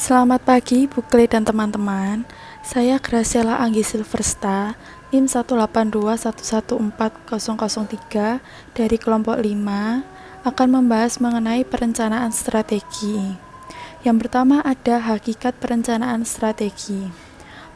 Selamat pagi, Bu Kle dan teman-teman. Saya Graciela Anggi Silversta, NIM 182114003 dari kelompok 5, akan membahas mengenai perencanaan strategi. Yang pertama ada hakikat perencanaan strategi.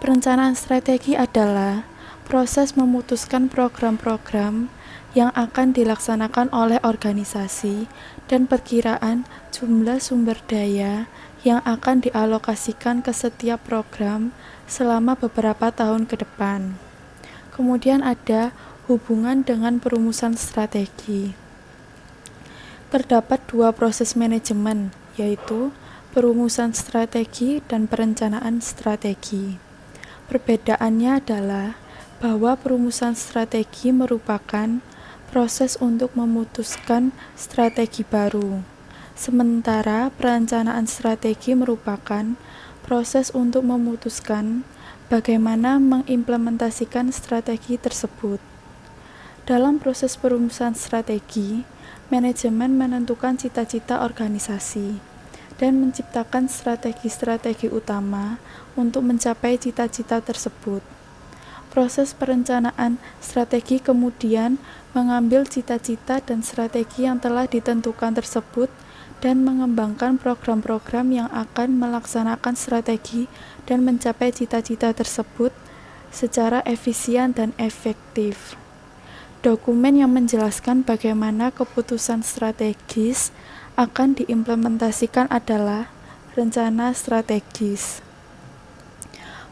Perencanaan strategi adalah proses memutuskan program-program yang akan dilaksanakan oleh organisasi dan perkiraan jumlah sumber daya yang akan dialokasikan ke setiap program selama beberapa tahun ke depan. Kemudian ada hubungan dengan perumusan strategi. Terdapat dua proses manajemen, yaitu perumusan strategi dan perencanaan strategi. Perbedaannya adalah bahwa perumusan strategi merupakan proses untuk memutuskan strategi baru, sementara perencanaan strategi merupakan proses untuk memutuskan bagaimana mengimplementasikan strategi tersebut. Dalam proses perumusan strategi, manajemen menentukan cita-cita organisasi dan menciptakan strategi-strategi utama untuk mencapai cita-cita tersebut. Proses perencanaan strategi kemudian mengambil cita-cita dan strategi yang telah ditentukan tersebut dan mengembangkan program-program yang akan melaksanakan strategi dan mencapai cita-cita tersebut secara efisien dan efektif. Dokumen yang menjelaskan bagaimana keputusan strategis akan diimplementasikan adalah rencana strategis.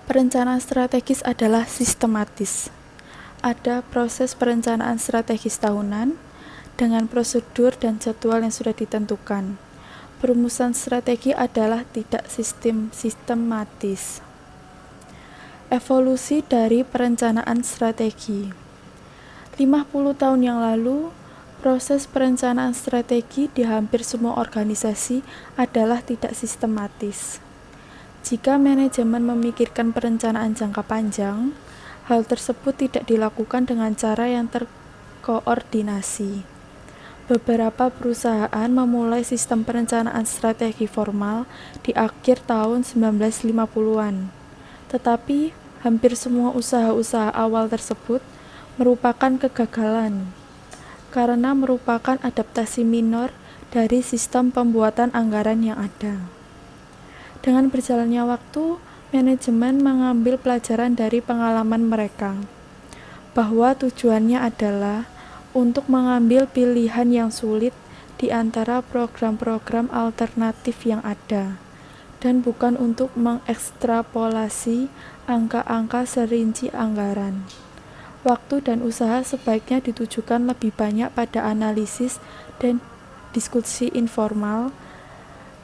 Perencanaan strategis adalah sistematis. Ada proses perencanaan strategis tahunan dengan prosedur dan jadwal yang sudah ditentukan. Perumusan strategi adalah tidak sistematis. Evolusi dari perencanaan strategi. 50 tahun yang lalu, proses perencanaan strategi di hampir semua organisasi adalah tidak sistematis. Jika manajemen memikirkan perencanaan jangka panjang, hal tersebut tidak dilakukan dengan cara yang terkoordinasi. Beberapa perusahaan memulai sistem perencanaan strategi formal di akhir tahun 1950-an. Tetapi, hampir semua usaha-usaha awal tersebut merupakan kegagalan, karena merupakan adaptasi minor dari sistem pembuatan anggaran yang ada. Dengan berjalannya waktu, manajemen mengambil pelajaran dari pengalaman mereka, bahwa tujuannya adalah untuk mengambil pilihan yang sulit di antara program-program alternatif yang ada, dan bukan untuk mengekstrapolasi angka-angka serinci anggaran. Waktu dan usaha sebaiknya ditujukan lebih banyak pada analisis dan diskusi informal,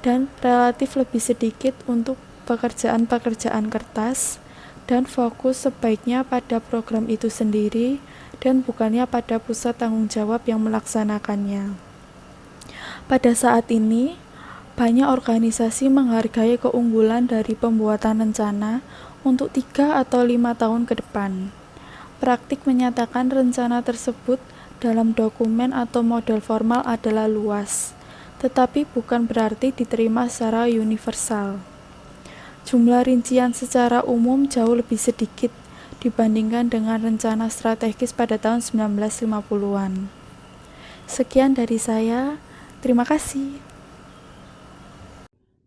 dan relatif lebih sedikit untuk pekerjaan-pekerjaan kertas, dan fokus sebaiknya pada program itu sendiri dan bukannya pada pusat tanggung jawab yang melaksanakannya. Pada saat ini, banyak organisasi menghargai keunggulan dari pembuatan rencana untuk 3 atau 5 tahun ke depan. Praktik menyatakan rencana tersebut dalam dokumen atau model formal adalah luas, tetapi bukan berarti diterima secara universal. Jumlah rincian secara umum jauh lebih sedikit dibandingkan dengan rencana strategis pada tahun 1950-an. Sekian dari saya, terima kasih.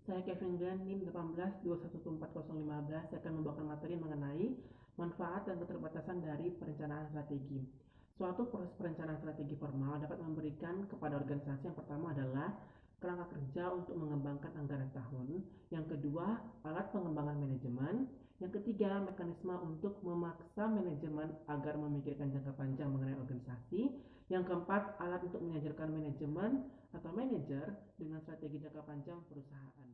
Saya Kevin Gan, NIM 18211415. Saya akan membawakan materi mengenai manfaat dan keterbatasan dari perencanaan strategi. Suatu proses perencanaan strategi formal dapat memberikan kepada organisasi yang pertama adalah kerangka kerja untuk mengembangkan anggaran tahun, yang kedua alat pengembangan manajemen, yang ketiga mekanisme untuk memaksa manajemen agar memikirkan jangka panjang mengenai organisasi, yang keempat alat untuk mengajarkan manajemen atau manajer dengan strategi jangka panjang perusahaan.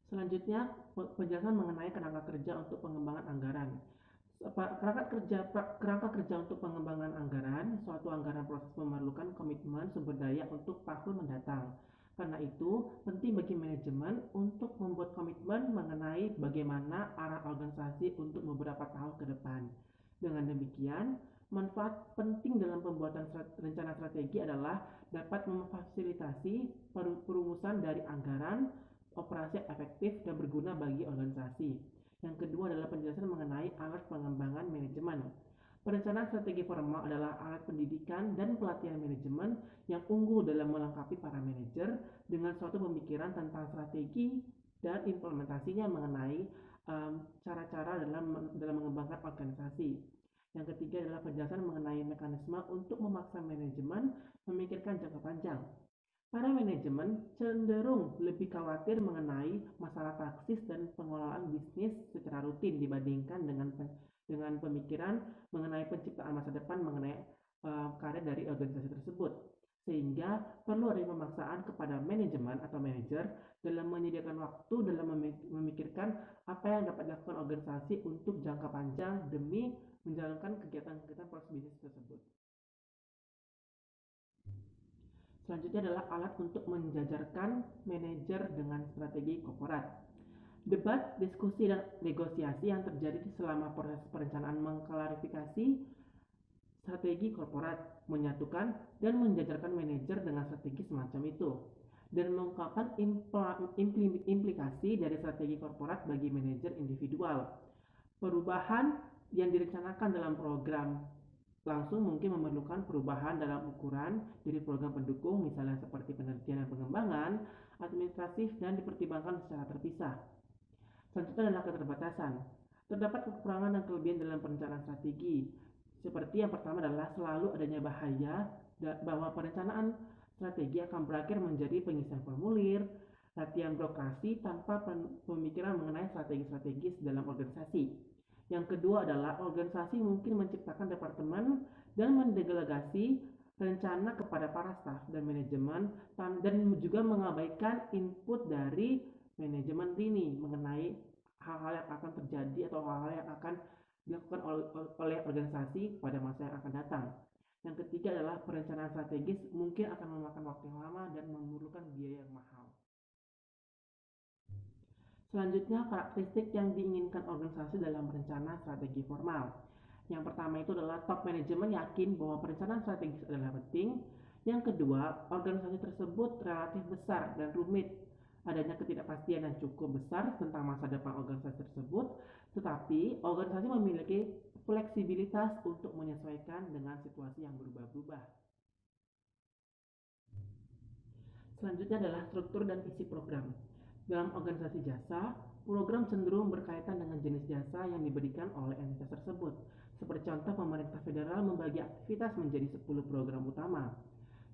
Selanjutnya, penjelasan mengenai kerangka kerja untuk pengembangan anggaran. Kerangka kerja untuk pengembangan anggaran. Suatu anggaran proses memerlukan komitmen sumber daya untuk tahun mendatang. Karena itu, penting bagi manajemen untuk membuat komitmen mengenai bagaimana arah organisasi untuk beberapa tahun ke depan. Dengan demikian, Manfaat penting dalam pembuatan rencana strategi adalah dapat memfasilitasi perumusan dari anggaran, operasi efektif dan berguna bagi organisasi. Yang kedua adalah penjelasan mengenai alat pengembangan manajemen. Perencanaan strategi formal adalah alat pendidikan dan pelatihan manajemen yang unggul dalam melengkapi para manajer dengan suatu pemikiran tentang strategi dan implementasinya mengenai cara-cara dalam mengembangkan organisasi. Yang ketiga adalah penjelasan mengenai mekanisme untuk memaksa manajemen memikirkan jangka panjang. Para manajemen cenderung lebih khawatir mengenai masalah taktis dan pengelolaan bisnis secara rutin dibandingkan dengan pemikiran mengenai penciptaan masa depan mengenai karir dari organisasi tersebut. Sehingga perlu ada pemaksaan kepada manajemen atau manajer dalam menyediakan waktu dalam memikirkan apa yang dapat dilakukan organisasi untuk jangka panjang demi menjalankan kegiatan-kegiatan proses bisnis tersebut. Selanjutnya adalah alat untuk menjajarkan manajer dengan strategi korporat. Debat, diskusi, dan negosiasi yang terjadi selama proses perencanaan mengklarifikasi strategi korporat, menyatukan dan menjajarkan manajer dengan strategi semacam itu, dan mengungkapkan implikasi dari strategi korporat bagi manajer individual. Perubahan yang direncanakan dalam program langsung mungkin memerlukan perubahan dalam ukuran dari program pendukung, misalnya seperti penelitian dan pengembangan, administratif, dan dipertimbangkan secara terpisah. Selanjutnya adalah keterbatasan. Terdapat kekurangan dan kelebihan dalam perencanaan strategi. Seperti yang pertama adalah selalu adanya bahaya bahwa perencanaan strategi akan berakhir menjadi pengisian formulir, latihan birokrasi tanpa pemikiran mengenai strategi-strategis dalam organisasi. Yang kedua adalah organisasi mungkin menciptakan departemen dan mendelegasi rencana kepada para staf dan manajemen dan juga mengabaikan input dari manajemen ini mengenai hal-hal yang akan terjadi atau hal-hal yang akan dilakukan oleh organisasi pada masa yang akan datang. Yang ketiga adalah perencanaan strategis mungkin akan memakan waktu yang lama dan memerlukan biaya yang mahal. Selanjutnya, karakteristik yang diinginkan organisasi dalam rencana strategi formal. Yang pertama itu adalah top manajemen yakin bahwa perencanaan strategis adalah penting. Yang kedua, organisasi tersebut relatif besar dan rumit. Adanya ketidakpastian yang cukup besar tentang masa depan organisasi tersebut, tetapi organisasi memiliki fleksibilitas untuk menyesuaikan dengan situasi yang berubah-ubah. Selanjutnya adalah struktur dan isi program. Dalam organisasi jasa, program cenderung berkaitan dengan jenis jasa yang diberikan oleh entitas tersebut. Seperti contoh, pemerintah federal membagi aktivitas menjadi 10 program utama.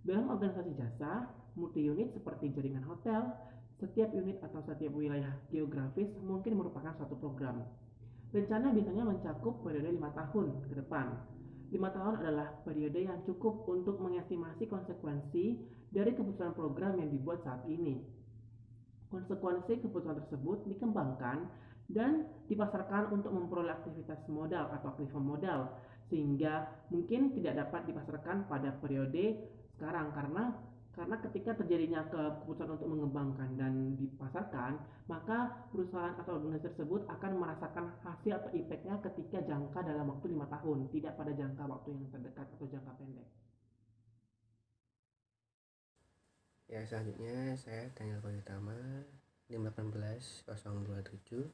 Dalam organisasi jasa, multi-unit seperti jaringan hotel, setiap unit atau setiap wilayah geografis mungkin merupakan suatu program. Rencana biasanya mencakup periode 5 tahun ke depan. 5 tahun adalah periode yang cukup untuk mengestimasi konsekuensi dari keputusan program yang dibuat saat ini. Konsekuensi keputusan tersebut dikembangkan dan dipasarkan untuk memperoleh aktivitas modal atau aktiva modal, sehingga mungkin tidak dapat dipasarkan pada periode sekarang karena ketika terjadinya keputusan untuk mengembangkan dan dipasarkan, maka perusahaan atau organisasi tersebut akan merasakan hasil atau impact-nya ketika jangka dalam waktu 5 tahun, tidak pada jangka waktu yang terdekat atau jangka pendek. Ya, selanjutnya saya Daniel Pratama 518-027.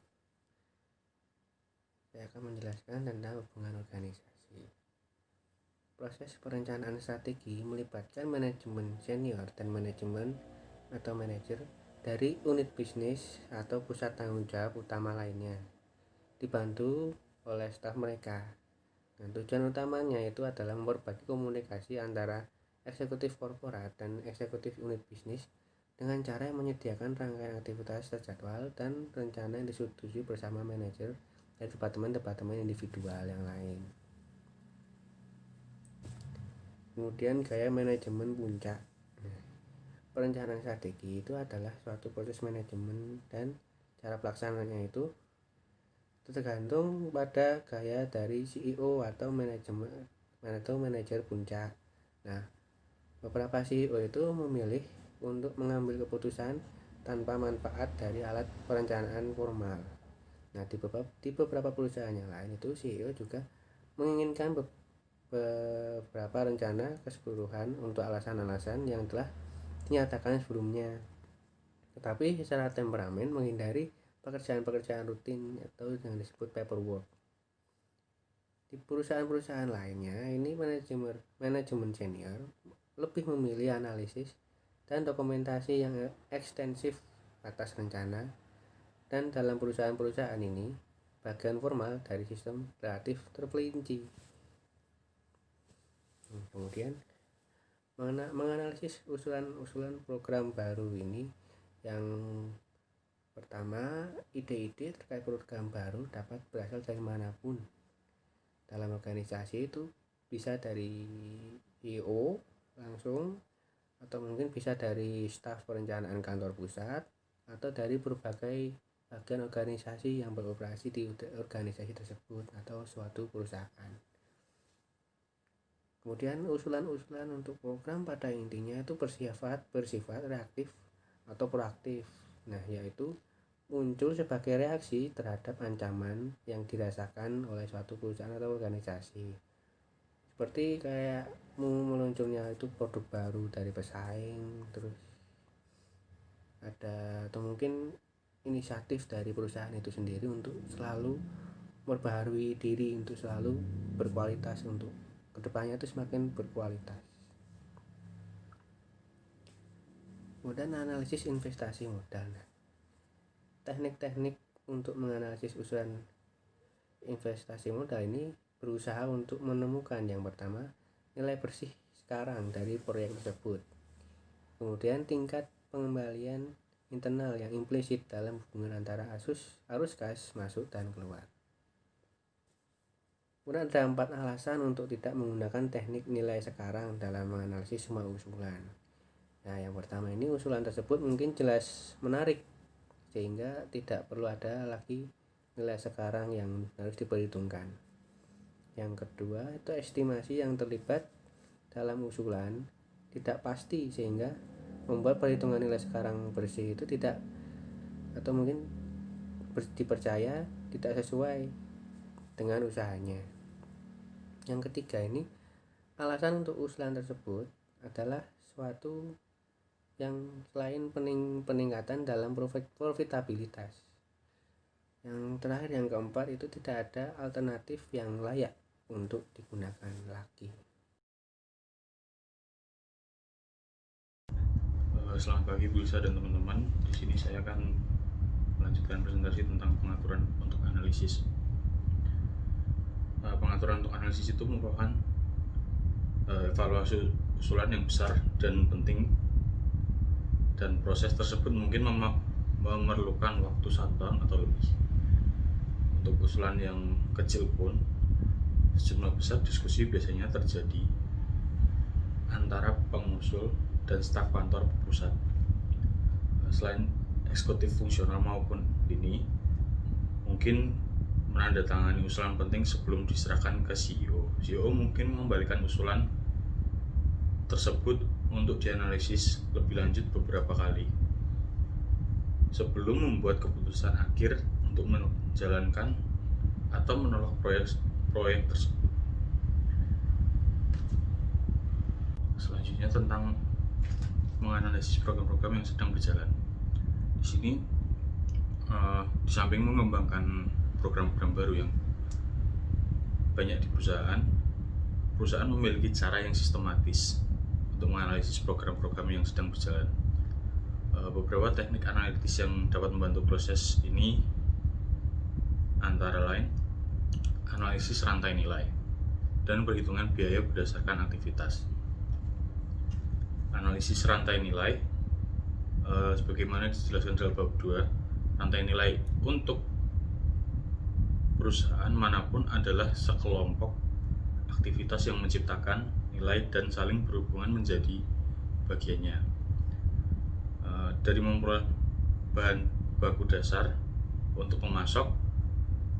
Saya akan menjelaskan tentang hubungan organisasi. Proses perencanaan strategi melibatkan manajemen senior dan manajemen atau manajer dari unit bisnis atau pusat tanggung jawab utama lainnya, dibantu oleh staf mereka. Dan tujuan utamanya itu adalah memperbaiki komunikasi antara eksekutif korporat dan eksekutif unit bisnis dengan cara yang menyediakan rangkaian aktivitas terjadwal dan rencana yang disetujui bersama manajer dan departemen-departemen individual yang lain. Kemudian gaya manajemen puncak. Perencanaan strategi itu adalah suatu proses manajemen dan cara pelaksanaannya itu tergantung pada gaya dari CEO atau manajer puncak. Nah, beberapa CEO itu memilih untuk mengambil keputusan tanpa manfaat dari alat perencanaan formal. Nah, di beberapa perusahaan yang lain itu CEO juga menginginkan beberapa rencana keseluruhan untuk alasan-alasan yang telah dinyatakan sebelumnya, tetapi secara temperamen menghindari pekerjaan-pekerjaan rutin atau yang disebut paperwork. Di perusahaan-perusahaan lainnya, ini manajemen senior lebih memilih analisis dan dokumentasi yang ekstensif atas rencana, dan dalam perusahaan-perusahaan ini, bagian formal dari sistem relatif terperinci. Kemudian menganalisis usulan-usulan program baru ini, yang pertama, ide-ide terkait program baru dapat berasal dari manapun dalam organisasi, itu bisa dari CEO langsung, atau mungkin bisa dari staf perencanaan kantor pusat, atau dari berbagai bagian organisasi yang beroperasi di organisasi tersebut atau suatu perusahaan. Kemudian usulan-usulan untuk program pada intinya itu bersifat reaktif atau proaktif. Nah, yaitu muncul sebagai reaksi terhadap ancaman yang dirasakan oleh suatu perusahaan atau organisasi. Seperti kayak meluncurnya itu produk baru dari pesaing, terus ada atau mungkin inisiatif dari perusahaan itu sendiri untuk selalu memperbaharui diri, untuk selalu berkualitas, untuk kedepannya itu semakin berkualitas. Kemudian analisis investasi modal. Teknik-teknik untuk menganalisis usulan investasi modal ini berusaha untuk menemukan yang pertama nilai bersih sekarang dari proyek tersebut, kemudian tingkat pengembalian internal yang implisit dalam hubungan antara arus kas masuk dan keluar. Kemudian ada 4 alasan untuk tidak menggunakan teknik nilai sekarang dalam menganalisis semua usulan. Nah, yang pertama ini, usulan tersebut mungkin jelas menarik sehingga tidak perlu ada lagi nilai sekarang yang harus diperhitungkan. Yang kedua, itu estimasi yang terlibat dalam usulan tidak pasti sehingga membuat perhitungan nilai sekarang bersih itu tidak, atau mungkin dipercaya tidak sesuai dengan usahanya. Yang ketiga ini, alasan untuk usulan tersebut adalah suatu yang selain peningkatan dalam profitabilitas. Yang terakhir, yang keempat, itu tidak ada alternatif yang layak untuk digunakan lagi. Selamat pagi Bu Lisa dan teman-teman. Di sini saya akan melanjutkan presentasi tentang pengaturan untuk analisis. Pengaturan untuk analisis itu merupakan evaluasi usulan yang besar dan penting, dan proses tersebut mungkin memerlukan waktu 1 tahun atau lebih. Untuk usulan yang kecil pun, sejumlah besar diskusi biasanya terjadi antara pengusul dan staf kantor pusat. Selain eksekutif fungsional maupun ini, mungkin menandatangani usulan penting sebelum diserahkan ke CEO. CEO mungkin mengembalikan usulan tersebut untuk dianalisis lebih lanjut beberapa kali sebelum membuat keputusan akhir untuk menjalankan atau menolak proyek tersebut. Selanjutnya tentang menganalisis program-program yang sedang berjalan. Di sini di samping mengembangkan program-program baru yang banyak di perusahaan memiliki cara yang sistematis untuk menganalisis program-program yang sedang berjalan. Beberapa teknik analitis yang dapat membantu proses ini antara lain analisis rantai nilai dan perhitungan biaya berdasarkan aktivitas. Analisis rantai nilai sebagaimana dijelaskan dalam bab 2, rantai nilai untuk perusahaan manapun adalah sekelompok aktivitas yang menciptakan nilai dan saling berhubungan menjadi bagiannya. Dari memperoleh bahan baku dasar untuk memasok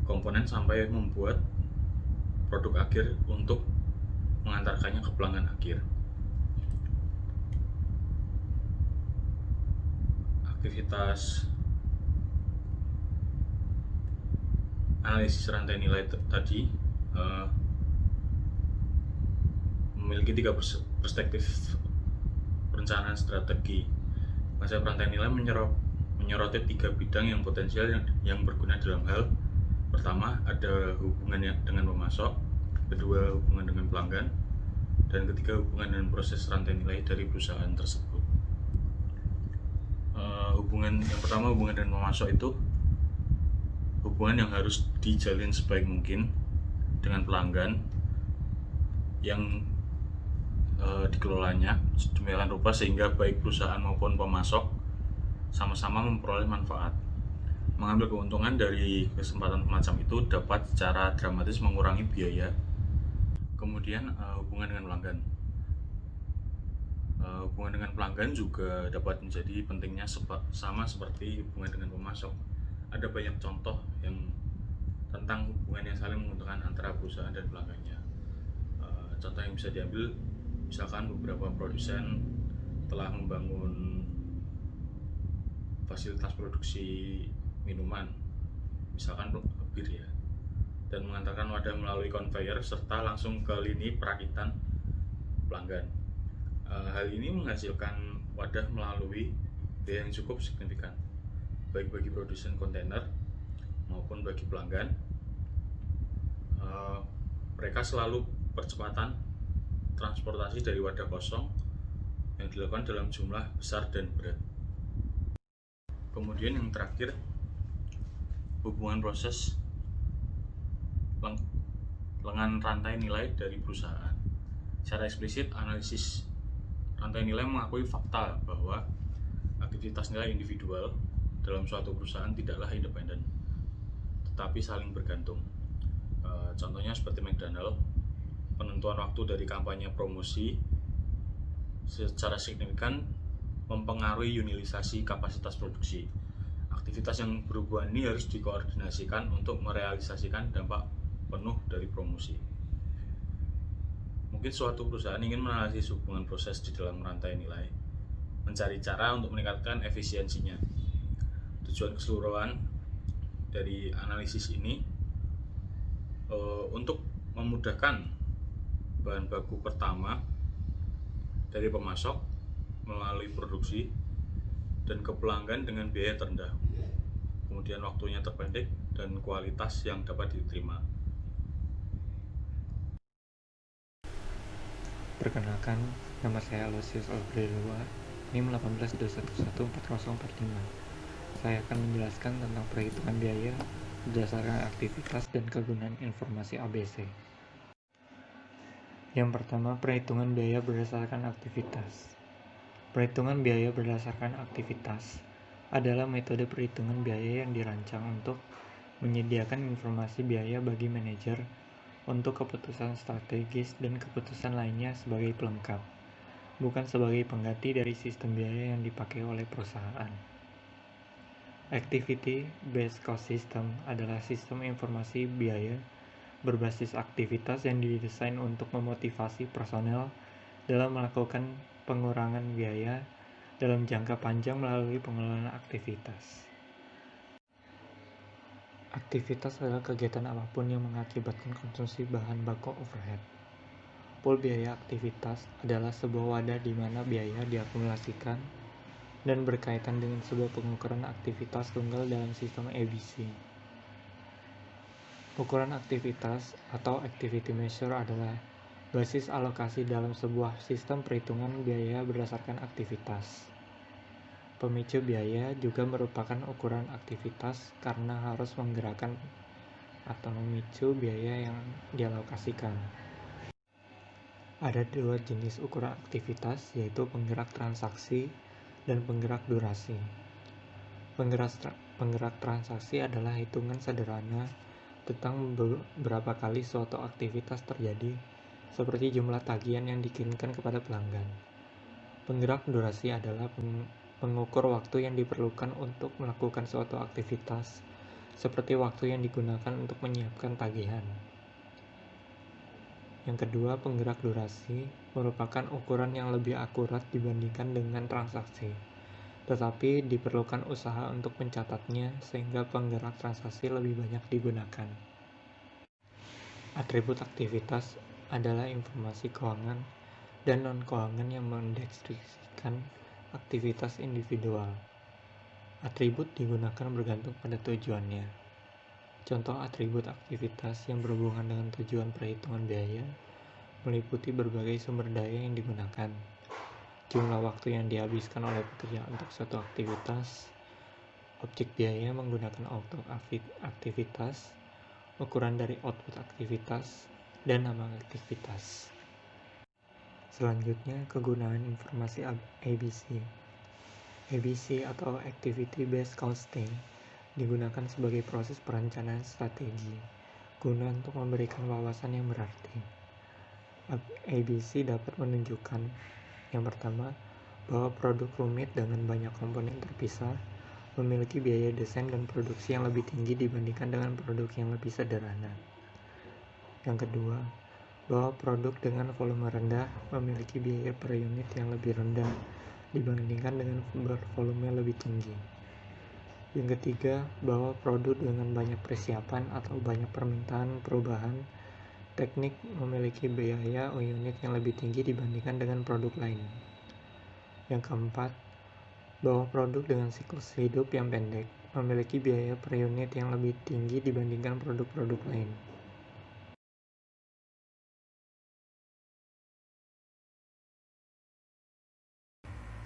komponen sampai membuat produk akhir untuk mengantarkannya ke pelanggan akhir. Aktivitas analisis rantai nilai tadi memiliki 3 perspektif perencanaan strategi. Konsep rantai nilai menyoroti 3 bidang yang potensial yang berguna dalam hal pertama, ada hubungannya dengan pemasok, kedua, hubungan dengan pelanggan, dan ketiga, hubungan dengan proses rantai nilai dari perusahaan tersebut. Yang pertama, hubungan dengan pemasok itu hubungan yang harus dijalin sebaik mungkin dengan pelanggan yang dikelolanya sedemikian rupa sehingga baik perusahaan maupun pemasok sama-sama memperoleh manfaat. Mengambil keuntungan dari kesempatan semacam itu dapat secara dramatis mengurangi biaya. Kemudian hubungan dengan pelanggan. Hubungan dengan pelanggan juga dapat menjadi pentingnya sama seperti hubungan dengan pemasok. Ada banyak contoh yang tentang hubungan yang saling menguntungkan antara perusahaan dan pelanggannya. Contoh yang bisa diambil, misalkan beberapa produsen telah membangun fasilitas produksi minuman, misalkan bir ya, dan mengantarkan wadah melalui conveyor serta langsung ke lini perakitan pelanggan. Hal ini menghasilkan wadah melalui biaya yang cukup signifikan, baik bagi produsen kontainer maupun bagi pelanggan. Mereka selalu percepatan transportasi dari wadah kosong yang dilakukan dalam jumlah besar dan berat. Kemudian yang terakhir, hubungan proses lengan rantai nilai dari perusahaan. Secara eksplisit, analisis rantai nilai mengakui fakta bahwa aktivitas nilai individual dalam suatu perusahaan tidaklah independen, tetapi saling bergantung. Contohnya seperti McDonald, penentuan waktu dari kampanye promosi secara signifikan mempengaruhi utilisasi kapasitas produksi. Aktivitas yang berhubungan ini harus dikoordinasikan untuk merealisasikan dampak penuh dari promosi. Mungkin suatu perusahaan ingin menganalisis hubungan proses di dalam rantai nilai, mencari cara untuk meningkatkan efisiensinya. Tujuan keseluruhan dari analisis ini untuk memudahkan bahan baku pertama dari pemasok melalui produksi dan ke pelanggan dengan biaya terendah, kemudian waktunya terpendek dan kualitas yang dapat diterima. Perkenalkan, nama saya Aloysius Alfredoa, NIM 18211445. Saya akan menjelaskan tentang perhitungan biaya berdasarkan aktivitas dan kegunaan informasi ABC. Yang pertama, perhitungan biaya berdasarkan aktivitas. Perhitungan biaya berdasarkan aktivitas adalah metode perhitungan biaya yang dirancang untuk menyediakan informasi biaya bagi manajer untuk keputusan strategis dan keputusan lainnya sebagai pelengkap, bukan sebagai pengganti dari sistem biaya yang dipakai oleh perusahaan. Activity-based cost system adalah sistem informasi biaya berbasis aktivitas yang didesain untuk memotivasi personel dalam melakukan pengurangan biaya dalam jangka panjang melalui pengelolaan aktivitas. Aktivitas adalah kegiatan apapun yang mengakibatkan konsumsi bahan baku overhead. Pool biaya aktivitas adalah sebuah wadah di mana biaya diakumulasikan dan berkaitan dengan sebuah pengukuran aktivitas tunggal dalam sistem ABC. Ukuran aktivitas atau activity measure adalah basis alokasi dalam sebuah sistem perhitungan biaya berdasarkan aktivitas. Pemicu biaya juga merupakan ukuran aktivitas karena harus menggerakkan atau memicu biaya yang dialokasikan. Ada dua jenis ukuran aktivitas, yaitu penggerak transaksi dan penggerak durasi. Penggerak transaksi adalah hitungan sederhana tentang berapa kali suatu aktivitas terjadi, seperti jumlah tagihan yang dikirimkan kepada pelanggan. Penggerak durasi adalah pengukur waktu yang diperlukan untuk melakukan suatu aktivitas, seperti waktu yang digunakan untuk menyiapkan tagihan. Yang kedua, penggerak durasi merupakan ukuran yang lebih akurat dibandingkan dengan transaksi, tetapi diperlukan usaha untuk mencatatnya sehingga penggerak transaksi lebih banyak digunakan. Atribut aktivitas adalah informasi keuangan dan non-keuangan yang mendeskripsikan aktivitas individual. Atribut digunakan bergantung pada tujuannya. Contoh atribut aktivitas yang berhubungan dengan tujuan perhitungan biaya meliputi berbagai sumber daya yang digunakan, jumlah waktu yang dihabiskan oleh pekerja untuk suatu aktivitas, objek biaya menggunakan output aktivitas, ukuran dari output aktivitas, dan nama aktivitas. Selanjutnya, kegunaan informasi ABC. ABC atau Activity Based Costing digunakan sebagai proses perencanaan strategi guna untuk memberikan wawasan yang berarti. ABC dapat menunjukkan, yang pertama, bahwa produk rumit dengan banyak komponen terpisah memiliki biaya desain dan produksi yang lebih tinggi dibandingkan dengan produk yang lebih sederhana. Yang kedua, bahwa produk dengan volume rendah memiliki biaya per unit yang lebih rendah dibandingkan dengan bervolume lebih tinggi. Yang ketiga, bahwa produk dengan banyak persiapan atau banyak permintaan perubahan teknik memiliki biaya unit yang lebih tinggi dibandingkan dengan produk lain. Yang keempat, bahwa produk dengan siklus hidup yang pendek memiliki biaya per unit yang lebih tinggi dibandingkan produk-produk lain.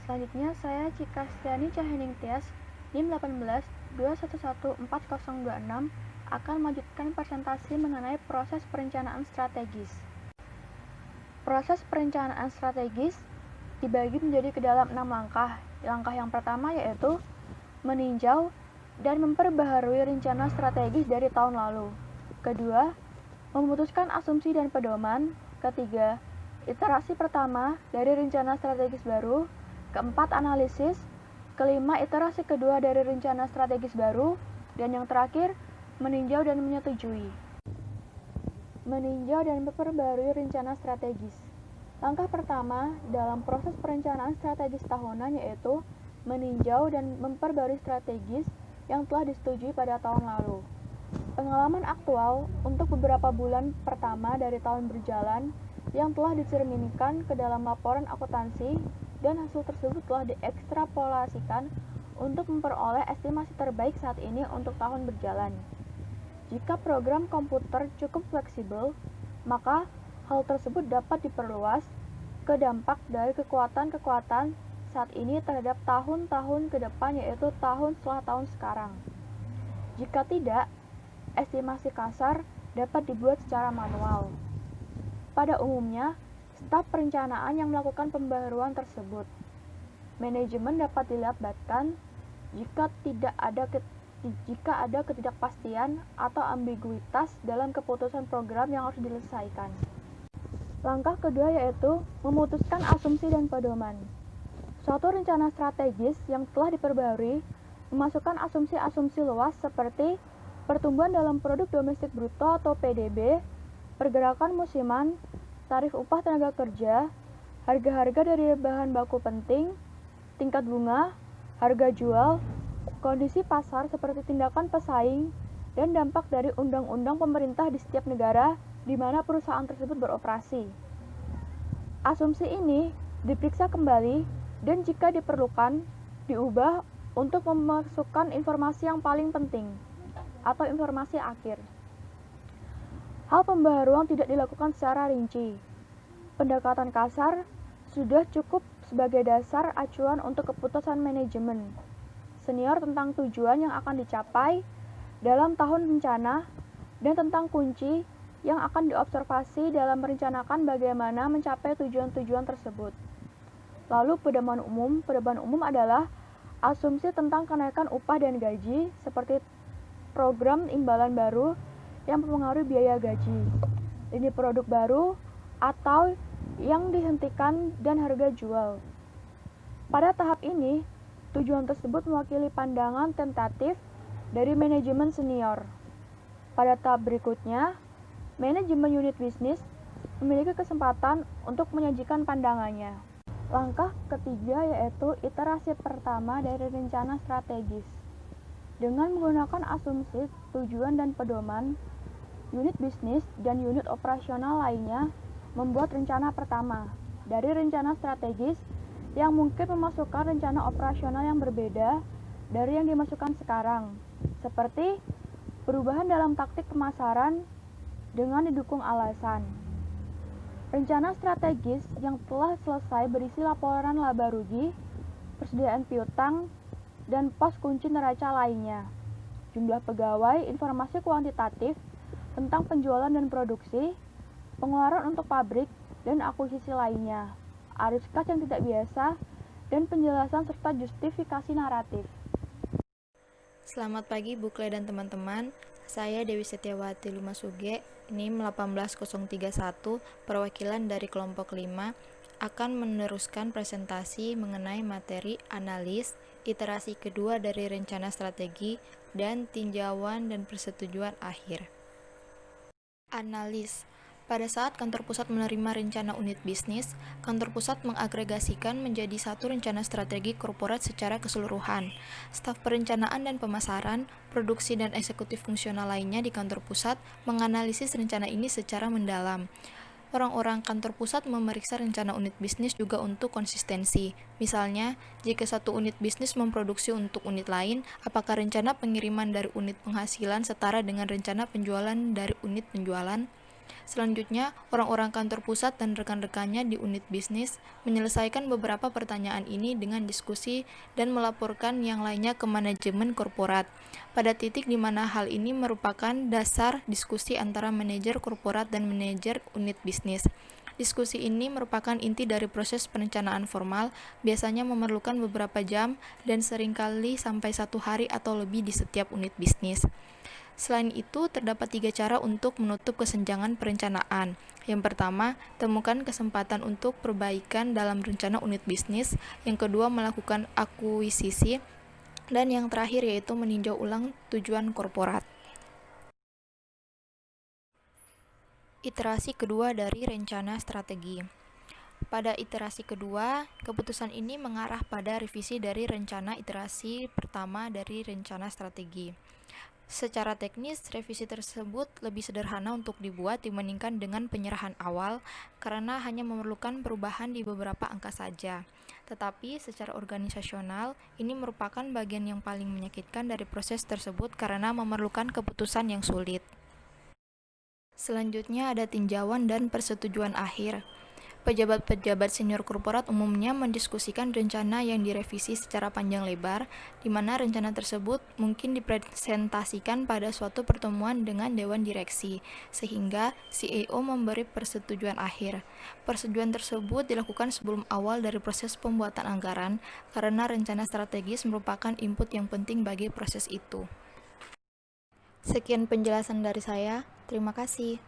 Selanjutnya, saya Cika Stiani Cahyning Tias, NIM 18211406 akan melanjutkan presentasi mengenai proses perencanaan strategis. Proses perencanaan strategis dibagi menjadi ke dalam 6 langkah. Langkah yang pertama yaitu meninjau dan memperbaharui rencana strategis dari tahun lalu. Kedua, memutuskan asumsi dan pedoman. Ketiga, iterasi pertama dari rencana strategis baru. Keempat, analisis. Kelima, iterasi kedua dari rencana strategis baru. Dan yang terakhir, meninjau dan menyetujui. Meninjau dan memperbarui rencana strategis. Langkah pertama dalam proses perencanaan strategis tahunan yaitu meninjau dan memperbarui strategis yang telah disetujui pada tahun lalu. Pengalaman aktual untuk beberapa bulan pertama dari tahun berjalan yang telah dicerminkan ke dalam laporan akuntansi dan hasil tersebut telah diekstrapolasikan untuk memperoleh estimasi terbaik saat ini untuk tahun berjalan. Jika program komputer cukup fleksibel, maka hal tersebut dapat diperluas ke dampak dari kekuatan-kekuatan saat ini terhadap tahun-tahun ke depan, yaitu tahun setelah tahun sekarang. Jika tidak, estimasi kasar dapat dibuat secara manual. Pada umumnya, staf perencanaan yang melakukan pembaharuan tersebut. Manajemen dapat dilibatkan jika ada ketidakpastian atau ambiguitas dalam keputusan program yang harus diselesaikan. Langkah kedua yaitu memutuskan asumsi dan pedoman. Suatu rencana strategis yang telah diperbarui memasukkan asumsi-asumsi luas seperti pertumbuhan dalam produk domestik bruto atau PDB, pergerakan musiman, tarif upah tenaga kerja, harga-harga dari bahan baku penting, tingkat bunga, harga jual, kondisi pasar seperti tindakan pesaing, dan dampak dari undang-undang pemerintah di setiap negara di mana perusahaan tersebut beroperasi. Asumsi ini diperiksa kembali dan jika diperlukan, diubah untuk memasukkan informasi yang paling penting atau informasi akhir. Hal pembaharuan tidak dilakukan secara rinci. Pendekatan kasar sudah cukup sebagai dasar acuan untuk keputusan manajemen senior tentang tujuan yang akan dicapai dalam tahun bencana dan tentang kunci yang akan diobservasi dalam merencanakan bagaimana mencapai tujuan-tujuan tersebut. Lalu pedoman umum adalah asumsi tentang kenaikan upah dan gaji seperti program imbalan baru yang mempengaruhi biaya gaji, lini produk baru atau yang dihentikan dan harga jual. Pada tahap ini, tujuan tersebut mewakili pandangan tentatif dari manajemen senior. Pada tahap berikutnya, manajemen unit bisnis memiliki kesempatan untuk menyajikan pandangannya. Langkah ketiga yaitu iterasi pertama dari rencana strategis. Dengan menggunakan asumsi, tujuan, dan pedoman, unit bisnis dan unit operasional lainnya membuat rencana pertama. dari rencana strategis yang mungkin memasukkan rencana operasional yang berbeda dari yang dimasukkan sekarang, seperti perubahan dalam taktik pemasaran dengan didukung alasan. Rencana strategis yang telah selesai berisi laporan laba rugi, persediaan piutang, dan pos kunci neraca lainnya, jumlah pegawai, informasi kuantitatif tentang penjualan dan produksi, pengeluaran untuk pabrik, dan akuisisi lainnya, arus kas yang tidak biasa, dan penjelasan serta justifikasi naratif. Selamat pagi Bukle dan teman-teman. Saya Dewi Setiawati Lumasuge, NIM 18031, perwakilan dari kelompok 5, akan meneruskan presentasi mengenai materi analis, iterasi kedua dari rencana strategi, dan tinjauan dan persetujuan akhir. Analis. Pada saat kantor pusat menerima rencana unit bisnis, kantor pusat mengagregasikan menjadi satu rencana strategi korporat secara keseluruhan. Staf perencanaan dan pemasaran, produksi dan eksekutif fungsional lainnya di kantor pusat menganalisis rencana ini secara mendalam. Orang-orang kantor pusat memeriksa rencana unit bisnis juga untuk konsistensi. Misalnya, jika satu unit bisnis memproduksi untuk unit lain, apakah rencana pengiriman dari unit penghasilan setara dengan rencana penjualan dari unit penjualan? Selanjutnya, orang-orang kantor pusat dan rekan-rekannya di unit bisnis menyelesaikan beberapa pertanyaan ini dengan diskusi dan melaporkan yang lainnya ke manajemen korporat. Pada titik di mana hal ini merupakan dasar diskusi antara manajer korporat dan manajer unit bisnis. Diskusi ini merupakan inti dari proses perencanaan formal, biasanya memerlukan beberapa jam dan seringkali sampai 1 hari atau lebih di setiap unit bisnis. Selain itu, terdapat 3 cara untuk menutup kesenjangan perencanaan. Yang pertama, temukan kesempatan untuk perbaikan dalam rencana unit bisnis. Yang kedua, melakukan akuisisi. Dan yang terakhir yaitu meninjau ulang tujuan korporat. Iterasi kedua dari rencana strategi. Pada iterasi kedua, keputusan ini mengarah pada revisi dari rencana iterasi pertama dari rencana strategi. Secara teknis, revisi tersebut lebih sederhana untuk dibuat dibandingkan dengan penyerahan awal karena hanya memerlukan perubahan di beberapa angka saja. Tetapi secara organisasional, ini merupakan bagian yang paling menyakitkan dari proses tersebut karena memerlukan keputusan yang sulit. Selanjutnya ada tinjauan dan persetujuan akhir. Pejabat-pejabat senior korporat umumnya mendiskusikan rencana yang direvisi secara panjang lebar, di mana rencana tersebut mungkin dipresentasikan pada suatu pertemuan dengan dewan direksi, sehingga CEO memberi persetujuan akhir. Persetujuan tersebut dilakukan sebelum awal dari proses pembuatan anggaran, karena rencana strategis merupakan input yang penting bagi proses itu. Sekian penjelasan dari saya, terima kasih.